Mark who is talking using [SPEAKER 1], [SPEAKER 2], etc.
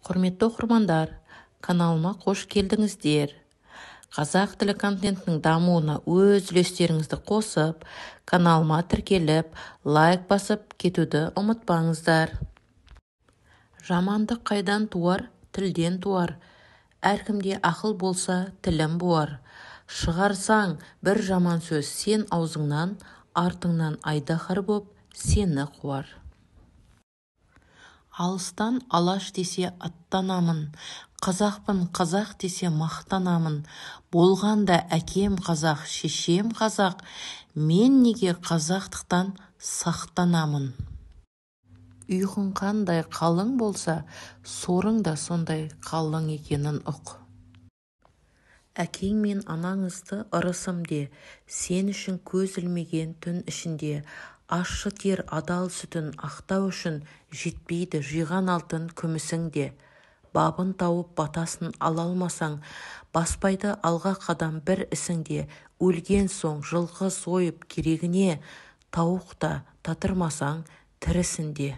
[SPEAKER 1] Құрметті оқырмандар, каналыма қош келдіңіздер. Қазақ тілі контентінің дамуына өз үлестеріңізді қосып, каналыма тіркеліп, лайк басып кетуді ұмытпаңыздар. Жамандық қайдан туар, тілден туар. Әркімде ақыл болса, тілім буар. Шығарсаң бір жаман сөз сен аузыңнан, артыңнан айдаһар боп сені қуар. Алыстан алаш десе аттанамын, қазақпын қазақ десе мақтанамын. Болғанда әкем қазақ, шешем қазақ, мен неге қазақтықтан сақтанамын. Ұйқың қандай қалың болса, сорың да сондай қалың екенін ұқ. Әкең мен анаңызды ырысым де, сен үшін көз ілмеген түн ішінде. Ащы тер адал сүтін ақтау үшін жетпейді жиған алтын күмісің де. Бабын тауып батасын ала алмасаң, баспайды алға қадам бір ісіңде. Өлген соң жылқы сойып керегіне, тауық та татырмасаң тірісінде.